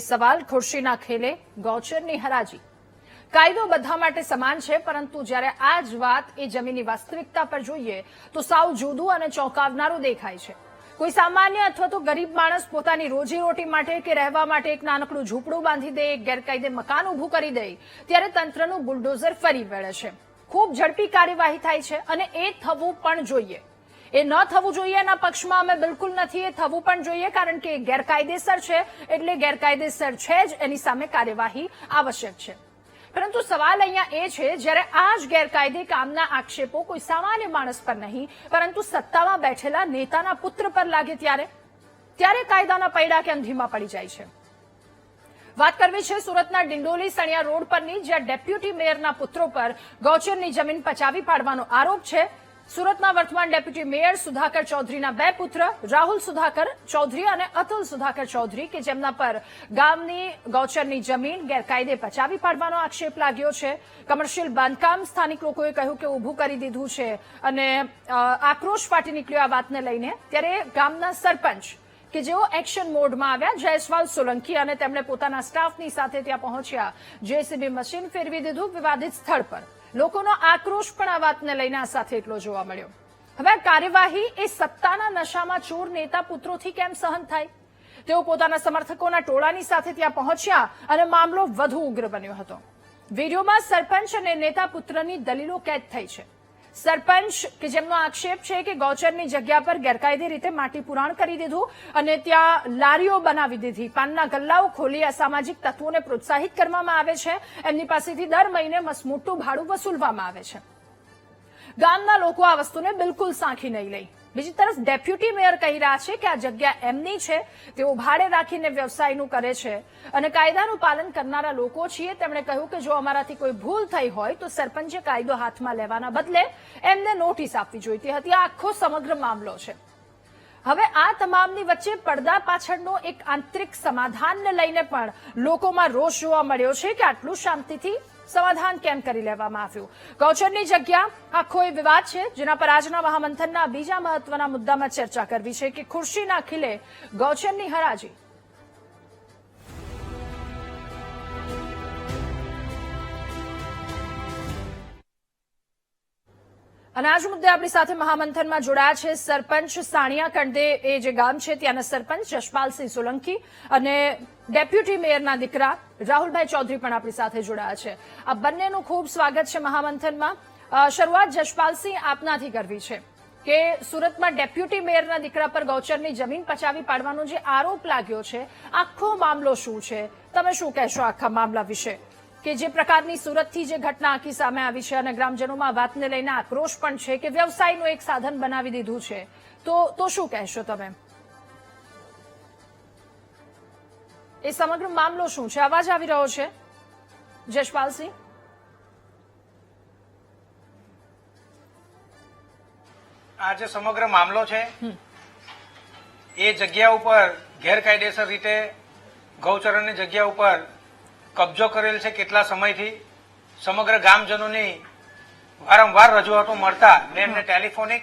સવાલ ખુરશીના ખેલે ગૌચરની હરાજી કાયદો બધા માટે સમાન છે, પરંતુ જ્યારે આ જ વાત એ જમીનની વાસ્તવિકતા પર જોઈએ તો સાવ જુદું અને ચોંકાવનારું દેખાય છે. કોઈ સામાન્ય અથવા તો ગરીબ માણસ પોતાની રોજીરોટી માટે કે રહેવા માટે એક નાનકડું ઝૂંપડું બાંધી દે, એક ગેરકાયદે મકાન ઊભું કરી દે ત્યારે તંત્રનું બુલડોઝર ફરી વળે છે. ખૂબ ઝડપી કાર્યવાહી થાય છે અને એ થવું પણ જોઈએ. એ ન થવું જોઈએ એના પક્ષમાં અમે બિલકુલ નથી. એ થવું પણ જોઈએ, કારણ કે ગેરકાયદેસર છે એટલે ગેરકાયદેસર છે જ, એની સામે કાર્યવાહી આવશ્યક છે. પરંતુ સવાલ અહીંયા એ છે, જ્યારે આ જ ગેરકાયદે કામના આક્ષેપો કોઈ સામાન્ય માણસ પર નહીં પરંતુ સત્તામાં બેઠેલા નેતાના પુત્ર પર લાગે ત્યારે કાયદાના પૈડા કેમ ધીમા પડી જાય છે. વાત કરવી છે સુરતના ડિંડોલી સણિયા રોડ પરની, જ્યાં ડેપ્યુટી મેયરના પુત્રો પર ગૌચરની જમીન પચાવી પાડવાનો આરોપ છે. સુરતના વર્તમાન ડેપ્યુટી મેયર સુધાકર ચૌધરીના બે પુત્ર રાહુલ સુધાકર ચૌધરી અને અતુલ સુધાકર ચૌધરી, કે જેમના પર ગામની ગૌચરની જમીન ગેરકાયદે પચાવી પાડવાનો આક્ષેપ લાગ્યો છે. કમર્શિયલ બાંધકામ સ્થાનિક લોકોએ કહ્યું કે ઊભું કરી દીધું છે અને આક્રોશ ફાટી નીકળ્યો આ વાતને લઈને. ત્યારે ગામના સરપંચ કે જેઓ એક્શન મોડમાં આવ્યા, જયસ્વાલ સોલંકી, અને તેમણે પોતાના સ્ટાફની સાથે ત્યાં પહોંચ્યા, જેસીબી મશીન ફેરવી દીધું વિવાદિત સ્થળ પર. લોકોનો આક્રોશ પણ આ વાતને લઈને આ સાથે એટલો જોવા મળ્યો. હવે કાર્યવાહી એ સત્તાના નશામાં ચોર નેતા પુત્રોથી કેમ સહન થાય? તેઓ પોતાના સમર્થકોના ટોળાની સાથે ત્યાં પહોંચ્યા અને મામલો વધુ ઉગ્ર બન્યો હતો. વિડીયોમાં સરપંચ અને નેતા પુત્રની દલીલો કેદ થઈ છે. સરપંચ કે જેમનો આક્ષેપ છે કે ગૌચરની જગ્યા પર ગેરકાયદે રીતે માટી પુરાણ કરી દીધું અને ત્યાં લારીઓ બનાવી દીધી, પાનના ગલ્લાઓ ખોલી અસામાજિક તત્વોને પ્રોત્સાહિત કરવામાં આવે છે. એમની પાસેથી દર મહિને મસમોટું ભાડું વસૂલવામાં આવે છે. ગામના લોકો આ વસ્તુને બિલકુલ સાંખી નહીં લે. બીજી તરફ ડેપ્યુટી મેયર કહી રહ્યા છે કે આ જગ્યા એમની છે, તેઓ ભાડે રાખીને વ્યવસાયનું કરે છે અને કાયદાનું પાલન કરનારા લોકો છીએ. તેમણે કહ્યું કે જો અમારાથી કોઈ ભૂલ થઈ હોય તો સરપંચે કાયદો હાથમાં લેવાના બદલે એમને નોટિસ આપવી જોઈતી હતી. આ આખો સમગ્ર મામલો છે. હવે આ તમામની વચ્ચે પડદા પાછળનો એક આંતરિક સમાધાનને લઈને પણ લોકોમાં રોષ જોવા મળ્યો છે કે આટલું શાંતિથી સમાધાન કેમ કરી લેવામાં આવ્યું. ગૌચરની જગ્યા આખો એ વિવાદ છે, જેના પર આજના મહામંથનના બીજા મહત્વના મુદ્દામાં ચર્ચા કરવી છે કે ખુરશીના ખીલે ગૌચરની હરાજી. અને આજ મુદ્દે આપણી સાથે મહામંથનમાં જોડાયા છે સરપંચ સાણિયા કંડે, એ જે ગામ છે ત્યાંના સરપંચ જશપાલસિંહ સોલંકી, અને ડેપ્યુટી મેયરના દીકરા રાહુલભાઈ ચૌધરી પણ આપણી સાથે જોડાયા છે. આ બંનેનું ખૂબ સ્વાગત છે મહામંથનમાં. શરૂઆત જશપાલસિંહ આપનાથી કરવી છે કે સુરતમાં ડેપ્યુટી મેયરના દીકરા પર ગૌચરની જમીન પચાવી પાડવાનો જે આરોપ લાગ્યો છે, આખો મામલો શું છે? તમે શું કહેશો આખા મામલા વિશે, કે જે પ્રકારની સુરતથી જે ઘટના આખી સામે આવી છે અને ગ્રામજનોમાં વાતને લઈને આક્રોશ પણ છે કે વ્યવસાયનું એક સાધન બનાવી દીધું છે, તો શું કહેશો તમે? એ સમગ્ર મામલો શું છે? અવાજ આવી રહ્યો છે જશપાલસિંહ? આ જે સમગ્ર મામલો છે એ જગ્યા ઉપર ગેરકાયદેસર રીતે ગૌચરની જગ્યા ઉપર કબજો કરેલ છે. કેટલા સમયથી સમગ્ર ગામજનોની વારંવાર રજૂઆતો મળતા એમને ટેલિફોનિક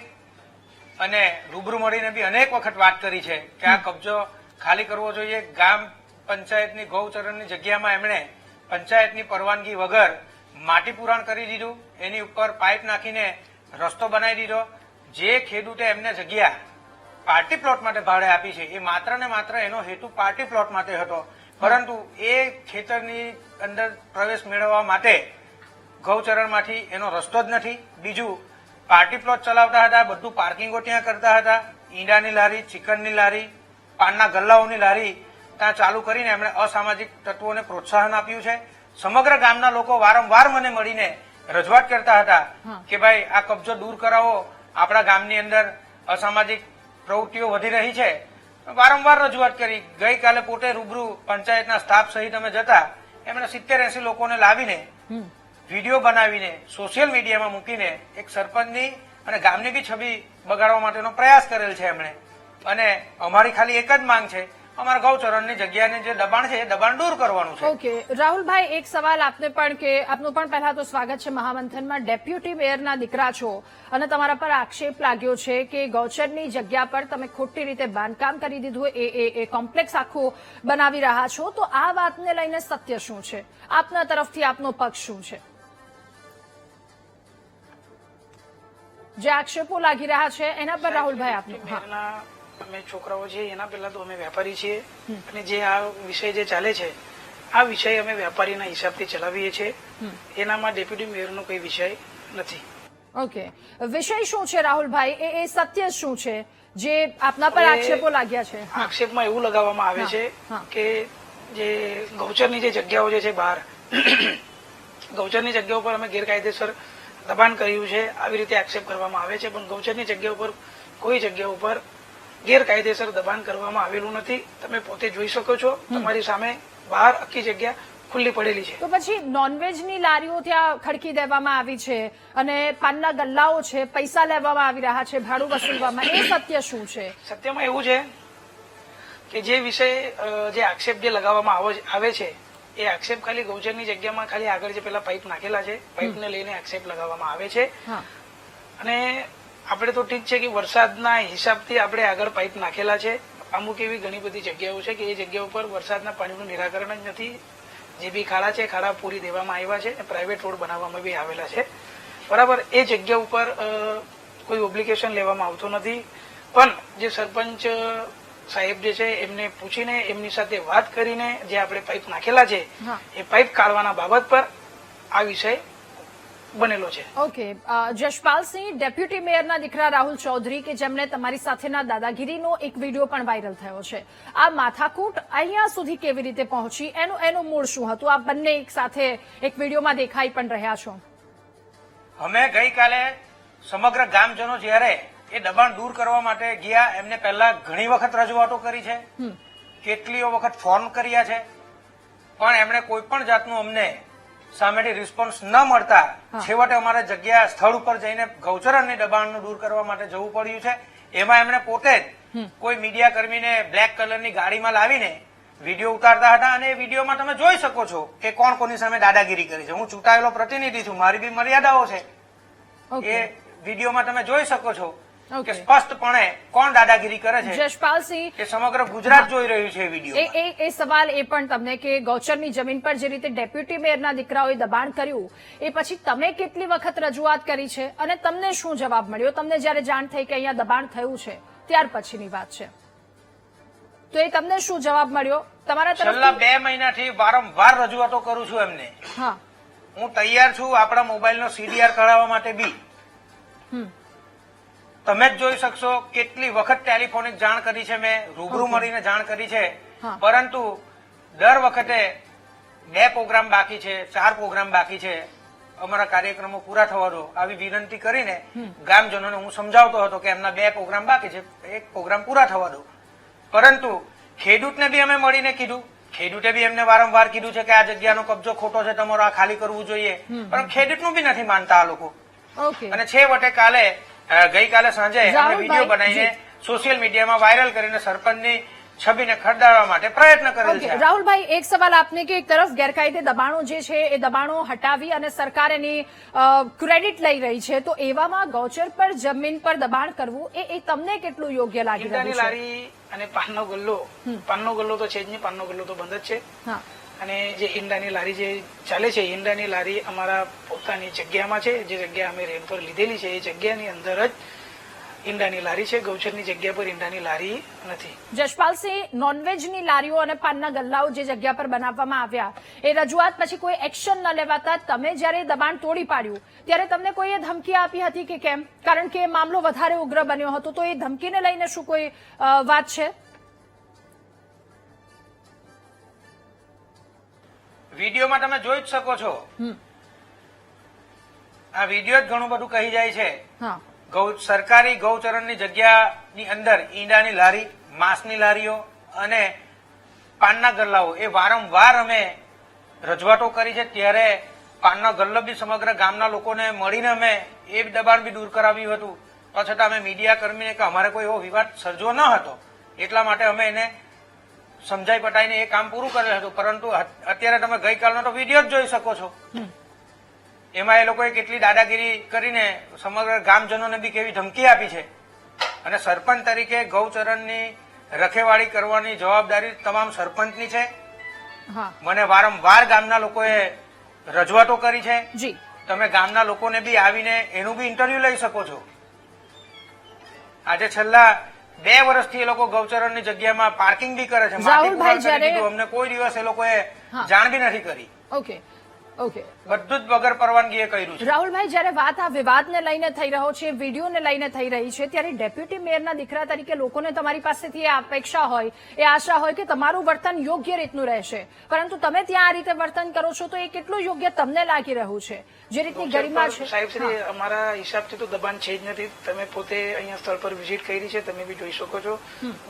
અને રૂબરૂ મળીને બી અનેક વખત વાત કરી છે કે આ કબજો ખાલી કરવો જોઈએ. ગામ પંચાયતની ગૌચરની જગ્યામાં એમણે પંચાયતની પરવાનગી વગર માટી પુરાણ કરી દીધું, એની ઉપર પાઇપ નાખીને રસ્તો બનાવી દીધો. જે ખેડૂતે એમને જગ્યા પાર્ટી પ્લોટ માટે ભાડે આપી છે એ માત્ર ને માત્ર એનો હેતુ પાર્ટી પ્લોટ માટે હતો, પરંતુ એ ખેતરની અંદર પ્રવેશ મેળવવા માટે ગૌચરણમાંથી એનો રસ્તો જ નથી. બીજું, પાર્ટી પ્લોટ ચલાવતા હતા, બધું પાર્કિંગો ત્યાં કરતા હતા, ઈંડાની લારી, ચિકનની લારી, પાનના ગલ્લાઓની લારી ત્યાં ચાલુ કરીને એમણે અસામાજિક તત્વોને પ્રોત્સાહન આપ્યું છે. સમગ્ર ગામના લોકો વારંવાર મને મળીને રજૂઆત કરતા હતા કે ભાઈ આ કબજો દૂર કરાવો, આપણા ગામની અંદર અસામાજિક પ્રવૃત્તિઓ વધી રહી છે. વારંવાર રજૂઆત કરી. ગઈકાલે પોતે રૂબરૂ પંચાયતના સ્ટાફ સહિત અમે જતા, એમણે 70-80 લોકોને લાવીને વિડીયો બનાવીને સોશિયલ મીડિયામાં મૂકીને એક સરપંચની અને ગામની બી છબી બગાડવા માટેનો પ્રયાસ કરેલ છે એમણે. અને અમારી ખાલી એક જ માંગ છે, અમારા ગૌચરણની જગ્યાની જે દબાણ છે એ દબાણ દૂર કરવાનું છે. ઓકે રાહુલભાઈ, એક સવાલ આપને પણ કે આપનું પણ પહેલા તો સ્વાગત છે મહામંથનમાં. ડેપ્યુટી મેયરના દીકરા છો અને તમારા પર આક્ષેપ લાગ્યો છે કે ગૌચરની જગ્યા પર તમે ખોટી રીતે બાંધકામ કરી દીધું, એ કોમ્પ્લેક્સ આખું બનાવી રહ્યા છો. તો આ વાતને લઈને સત્ય શું છે? આપના તરફથી આપનો પક્ષ શું છે? જે આક્ષેપો લાગી રહ્યા છે એના પર રાહુલભાઈ આપનું. અમે છોકરાઓ છીએ એના પહેલા તો અમે વેપારી છીએ અને જે આ વિષય જે ચાલે છે આ વિષય અમે વેપારીના હિસાબથી ચલાવીએ છીએ. એનામાં ડેપ્યુટી મેયરનો કોઈ વિષય નથી. ઓકે, વિષય શું છે રાહુલભાઈ? એ સત્ય શું છે જે આપના પર આક્ષેપો લાગ્યા છે? આક્ષેપમાં એવું લગાવવામાં આવે છે કે જે ગૌચરની જે જગ્યાઓ જે છે બહાર ગૌચરની જગ્યાઓ પર અમે ગેરકાયદેસર દબાણ કર્યું છે આવી રીતે આક્ષેપ કરવામાં આવે છે. પણ ગૌચરની જગ્યા ઉપર કોઈ જગ્યા ઉપર ગેરકાયદેસર દબાણ કરવામાં આવેલું નથી. તમે પોતે જોઈ શકો છો, તમારી સામે બહાર આખી જગ્યા ખુલ્લી પડેલી છે. તો પછી નોનવેજની લારીઓ ત્યાં ખડકી દેવામાં આવી છે અને પાનના ગલ્લાઓ છે, પૈસા લેવામાં આવી રહ્યા છે, ભાડું વસૂલવામાં, એ સત્ય શું છે? સત્યમાં એવું છે કે જે વિષય જે આક્ષેપ જે લગાવવામાં આવે છે એ આક્ષેપ ખાલી ગૌચરની જગ્યામાં ખાલી આગળ જે પેલા પાઇપ નાખેલા છે પાઇપને લઈને આક્ષેપ લગાવવામાં આવે છે. અને આપણે તો ઠીક છે કે વરસાદના હિસાબથી આપણે આગળ પાઇપ નાખેલા છે. અમુક એવી ઘણી બધી જગ્યાઓ છે કે એ જગ્યા ઉપર વરસાદના પાણીનું નિરાકરણ જ નથી. જે બી ખાડા છે ખાડા પૂરી દેવામાં આવ્યા છે, પ્રાઇવેટ રોડ બનાવવામાં બી આવેલા છે. બરાબર, એ જગ્યા ઉપર કોઈ ઓબ્લિગેશન લેવામાં આવતો નથી. પણ જે સરપંચ સાહેબ જે છે એમને પૂછીને એમની સાથે વાત કરીને જે આપણે પાઇપ નાખેલા છે એ પાઇપ કાઢવાના બાબત પર આ વિષય બનેલો છે. ઓકે, જશપાલસિંહ, ડેપ્યુટી મેયરના દીકરા રાહુલ ચૌધરી કે જેમને તમારી સાથેના દાદાગીરીનો એક વિડીયો પણ વાયરલ થયો છે, આ માથાકૂટ અહીંયા સુધી કેવી રીતે પહોંચી? એનું મૂળ શું હતું? આપ બંને એક સાથે એક વિડીયોમાં દેખાઈ પણ રહ્યા છો. અમે ગઈકાલે સમગ્ર ગામજનો જ્યારે એ દબાણ દૂર કરવા માટે ગયા, એમને પહેલા ઘણી વખત રજૂઆતો કરી છે, કેટલીઓ વખત ફોન કર્યા છે, પણ એમણે કોઈ પણ જાતનું અમને સામેથી રિસ્પોન્સ ન મળતા છેવટે અમારે જગ્યા સ્થળ ઉપર જઈને ગૌચરણની દબાણનું દૂર કરવા માટે જવું પડ્યું છે. એમાં એમણે પોતે જ કોઈ મીડિયા કર્મીને બ્લેક કલરની ગાડીમાં લાવીને વિડીયો ઉતારતા હતા અને એ વિડીયોમાં તમે જોઈ શકો છો કે કોણ કોની સામે દાદાગીરી કરી છે. હું ચૂંટાયેલો પ્રતિનિધિ છું, મારી બી મર્યાદાઓ છે. એ વિડીયોમાં તમે જોઈ શકો છો કે સ્પષ્ટપણે કોણ દાદાગીરી કરે છે. જશપાલસિંહ, એ સમગ્ર ગુજરાત જોઈ રહ્યું છે વિડીયો. એ સવાલ એ પણ તમને કે ગૌચરની જમીન પર જે રીતે ડેપ્યુટી મેયરના દીકરાઓએ દબાણ કર્યું એ પછી તમે કેટલી વખત રજૂઆત કરી છે અને તમને શું જવાબ મળ્યો? તમને જયારે જાણ થઈ કે અહીંયા દબાણ થયું છે ત્યાર પછીની વાત છે, તો એ તમને શું જવાબ મળ્યો તમારા તરફથી? છેલ્લા 2 મહિનાથી વારંવાર રજૂઆતો કરું છું એમને. હું તૈયાર છું આપણા મોબાઈલનો CDR કઢાવવા માટે બી. તમે જ જોઈ શકશો કેટલી વખત ટેલિફોનિક જાણ કરી છે, મેં રૂબરૂ મળીને જાણ કરી છે, પરંતુ દર વખતે 2 પ્રોગ્રામ બાકી છે, 4 પ્રોગ્રામ બાકી છે, અમારા કાર્યક્રમો પૂરા થવા દો આવી વિનંતી કરીને ગામજનોને હું સમજાવતો હતો કે એમના 2 પ્રોગ્રામ બાકી છે, 1 પ્રોગ્રામ પૂરા થવા દો. પરંતુ ખેડૂતને બી અમે મળીને કીધું, ખેડૂતે બી એમને વારંવાર કીધું છે કે આ જગ્યાનો કબજો ખોટો છે, તમારો આ ખાલી કરવું જોઈએ, પણ ખેડૂતનું બી નથી માનતા આ લોકો. અને છેવટે ગઈકાલે સાંજે અમે વિડીયો બનાવીને સોશિયલ મીડિયામાં વાયરલ કરીને સરપંચની છબીને ખરડાવવા માટે પ્રયત્ન કરેલ છે. રાહુલભાઈ, એક સવાલ આપને કે એક તરફ ગેરકાયદે દબાણો જે છે એ દબાણો હટાવી અને સરકાર એની ક્રેડિટ લઈ રહી છે, તો એવામાં ગૌચર પર જમીન પર દબાણ કરવું એ તમને કેટલું યોગ્ય લાગી રહ્યું છે? લારી અને પાનનો ગલ્લો તો છે જ નહીં, પાનનો ગલ્લો તો બંધ જ છે. અને જે ઈંડાની લારી જે ચાલે છે, ઈંડાની લારી અમારા પોતાની જગ્યામાં છે, જે જગ્યા અમે રેન્ટ પર લીધેલી છે એ જગ્યાની અંદર જ ઈંડાની લારી છે. ગૌચરની જગ્યા પર ઈંડાની લારી નથી. જશપાલસિંહ, નોનવેજની લારીઓ અને પાનના ગલ્લાઓ જે જગ્યા પર બનાવવામાં આવ્યા એ રજૂઆત પછી કોઈ એક્શન ન લેવાતા તમે જયારે દબાણ તોડી પાડ્યું ત્યારે તમને કોઈએ ધમકી આપી હતી કે કેમ? કારણ કે મામલો વધારે ઉગ્ર બન્યો હતો, તો એ ધમકીને લઈને શું કોઈ વાત છે? વિડીયોમાં તમે જોઈ જ શકો છો, આ વિડીયો જ ઘણું બધું કહી જાય છે. સરકારી ગૌચરણની જગ્યાની અંદર ઈંડાની લારી, માંસની લારીઓ અને પાનના ગલ્લાઓ એ વારંવાર અમે રજૂઆતો કરી છે. ત્યારે પાનના ગલ્લો બી સમગ્ર ગામના લોકોને મળીને અમે એ દબાણ બી દૂર કરાવ્યું હતું. તો છતાં અમે મીડિયા કર્મીને કે અમારે કોઈ એવો વિવાદ સર્જવો ન હતો એટલા માટે અમે એને સમજાઈ પટાઈને એ કામ પૂરું કરેલું હતું, પરંતુ અત્યારે તમે ગઈકાલનો તો વિડીયો જ જોઈ શકો છો. એમાં એ લોકોએ કેટલી દાદાગીરી કરીને સમગ્ર ગામજનોને બી કેવી ધમકી આપી છે. અને સરપંચ તરીકે ગૌચરણની રખેવાળી કરવાની જવાબદારી તમામ સરપંચની છે. હા મને વારંવાર ગામના લોકોએ રજૂઆતો કરી છે. જી તમે ગામના લોકોને બી આવીને એનું બી ઇન્ટરવ્યુ લઈ શકો છો. આજે છેલ્લા 2 વર્ષથી એ લોકો ગૌચરણની જગ્યામાં પાર્કિંગ બી કરે છે. રાહુલભાઈ, માટી પુરાણ કરી દીધું. અમને કોઈ દિવસ એ લોકોએ જાણ બી નથી કરી. ઓકે ઓકે બધું જ વગર પરવાનગીએ કર્યું છે. રાહુલભાઈ, જયારે વાત આ વિવાદને લઈને થઈ રહ્યો છે, વિડીયોને લઈને થઈ રહી છે, ત્યારે ડેપ્યુટી મેયરના દીકરા તરીકે લોકોને તમારી પાસેથી એ અપેક્ષા હોય, એ આશા હોય કે તમારું વર્તન યોગ્ય રીતનું રહેશે, પરંતુ તમે ત્યાં આ રીતે વર્તન કરો છો તો એ કેટલું યોગ્ય તમને લાગી રહ્યું છે? જે રીતની ગરિમા છે. સાહેબ શ્રી, અમારા હિસાબથી તો દબાણ છે જ નથી. તમે પોતે અહીંયા સ્થળ પર વિઝિટ કરી છે, તમે બી જોઈ શકો છો.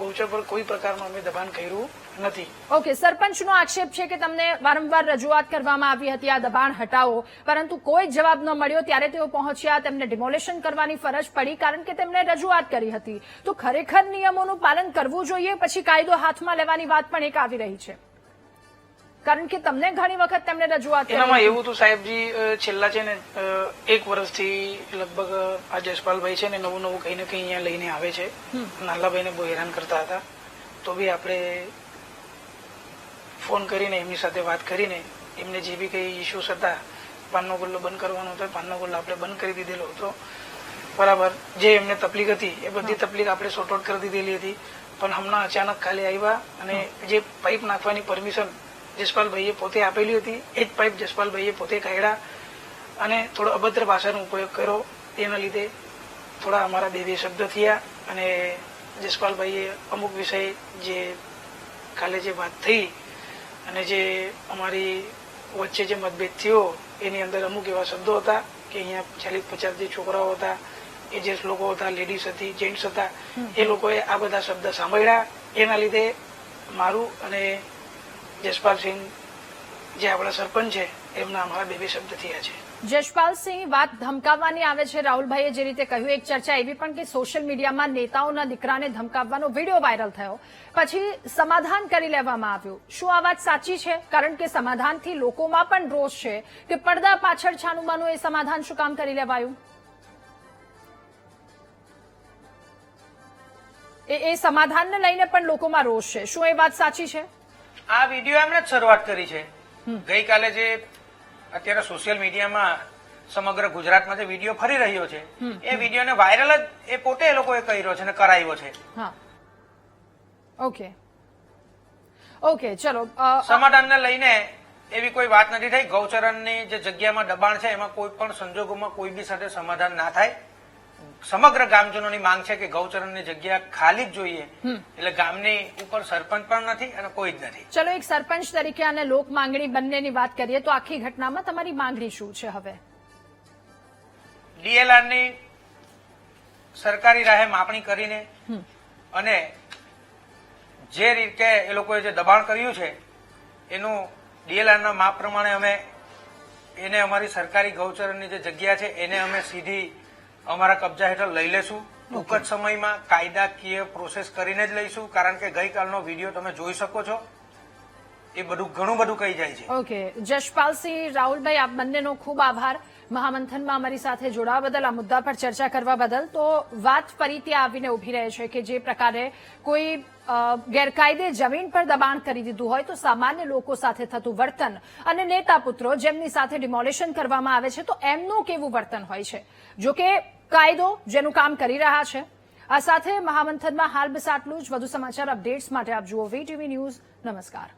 ગૌચર પર કોઈ પ્રકારનું અમે દબાણ કર્યું નથી. ઓકે, સરપંચનો આક્ષેપ છે કે તમને વારંવાર રજૂઆત કરવામાં આવી હતી આ દબાણ હટાવો, પરંતુ કોઈ જવાબ ન મળ્યો. ત્યારે તેઓ પહોંચ્યા, તેમને ડિમોલેશન કરવાની ફરજ પડી કારણ કે તેમણે રજૂઆત કરી હતી. તો ખરેખર નિયમોનું પાલન કરવું જોઈએ, પછી કાયદો હાથમાં લેવાની વાત પણ એક આવી રહી છે, કારણ કે તમને ઘણી વખત તેમને રજૂઆત કરી. એનામાં એવું તો સાહેબજી, છેલ્લા છે ને 1 વર્ષથી લગભગ આ જસપાલભાઈ છે ને નવું કઈ ને કઈ અહીંયા લઈને આવે છે. નાલાભાઈને બહુ હેરાન કરતા હતા, તો બી આપણે ફોન કરીને એમની સાથે વાત કરીને એમને જે બી કઈ ઇસ્યુઝ હતા, પાનનો ગલ્લો બંધ કરવાનો હતો, પાનનો ગલ્લો આપણે બંધ કરી દીધેલો હતો. બરાબર, જે એમને તકલીફ હતી એ બધી તકલીફ આપણે સોર્ટ આઉટ કરી દીધેલી હતી. પણ હમણાં અચાનક ખાલી આવ્યા અને જે પાઇપ નાખવાની પરમિશન જસપાલભાઈએ પોતે આપેલી હતી, એ જ પાઇપ જસપાલભાઈએ પોતે કાઢ્યા અને થોડો અભદ્ર ભાષાનો ઉપયોગ કર્યો. તેના લીધે થોડા અમારા બે શબ્દ થયા અને જસપાલભાઈએ અમુક વિષય જે કાલે જે વાત થઈ અને જે અમારી વચ્ચે જે મતભેદ થયો એની અંદર અમુક એવા શબ્દો હતા કે અહીંયા 40-50 જે છોકરાઓ હતા, એ જે લોકો હતા, લેડીઝ હતી, જેન્ટ્સ હતા, એ લોકોએ આ બધા શબ્દ સાંભળ્યા. એના લીધે મારું અને જસપાલસિંહ જે આપણા સરપંચ છે એમના અમારા બે શબ્દ થયા છે. જસપાલસિંહ, વાત ધમકાવવાની આવે છે. રાહુલભાઈએ જે રીતે કહ્યું, એક ચર્ચા એવી પણ કે સોશિયલ મીડિયામાં નેતાઓના દીકરાને ધમકાવવાનો વિડીયો વાયરલ થયો, પછી સમાધાન કરી લેવામાં આવ્યું. શું આ વાત સાચી છે? કારણ કે સમાધાનથી લોકોમાં પણ રોષ છે કે પડદા પાછળ છાનુમાનું એ સમાધાન શું કામ કરી લેવાયું? એ સમાધાનને લઈને પણ લોકોમાં રોષ છે. શું એ વાત સાચી છે? આ વિડીયો એમણે જ શરૂઆત કરી છે. ગઈકાલે જે અત્યારે સોશિયલ મીડિયામાં સમગ્ર ગુજરાતમાં જે વિડીયો ફરી રહ્યો છે, એ વિડીયોને વાયરલ જ એ પોતે એ લોકોએ કર્યો છે અને કરાવ્યો છે. હા, ઓકે ઓકે, ચલો. સમાધાનને લઈને એવી કોઈ વાત નથી થઈ. ગૌચરણની જે જગ્યામાં દબાણ છે એમાં કોઈ પણ સંજોગોમાં કોઈ બી સાથે સમાધાન ના થાય. સમગ્ર ગામજનોની માંગ છે કે ગૌચરણની જગ્યા ખાલી જ જોઈએ. એટલે ગામની ઉપર સરપંચ પણ નથી અને કોઈ જ નથી. ચલો, એક સરપંચ તરીકે અને લોક માંગણી બંનેની વાત કરીએ તો આખી ઘટનામાં તમારી માંગણી શું છે? હવે ડીએલઆરની સરકારી રાહે માપણી કરીને અને જે રીતે એ લોકોએ જે દબાણ કર્યું છે એનું ડીએલઆરના માપ પ્રમાણે અમે એને અમારી સરકારી ગૌચરણની જે જગ્યા છે એને અમે સીધી અમારા કબજા હેઠળ લઈ લેશું. ટૂંક જ સમયમાં કાયદાકીય પ્રોસેસ કરીને જ લઈશું, કારણ કે ગઈકાલનો વિડીયો તમે જોઈ શકો છો, એ બધું ઘણું બધું કહી જાય છે. ઓકે, જસપાલસિંહ, રાહુલભાઈ, આપ બંનેનો ખૂબ આભાર મહામંથનમાં અમારી સાથે જોડાવા બદલ, આ મુદ્દા પર ચર્ચા કરવા બદલ. તો વાત ફરી ત્યાં આવીને ઉભી રહે છે કે જે પ્રકારે કોઈ ગેરકાયદે જમીન પર દબાણ કરી દીધું હોય તો સામાન્ય લોકો સાથે થતું વર્તન અને નેતા પુત્રો જેમની સાથે ડિમોલેશન કરવામાં આવે છે તો એમનું કેવું વર્તન હોય છે. જોકે કાયદો જેનું કામ કરી રહ્યા છે. આ સાથે મહામંથનમાં હાલ બસ આટલું જ. વધુ સમાચાર અપડેટ્સ માટે આપ જુઓ VTV ન્યૂઝ. નમસ્કાર.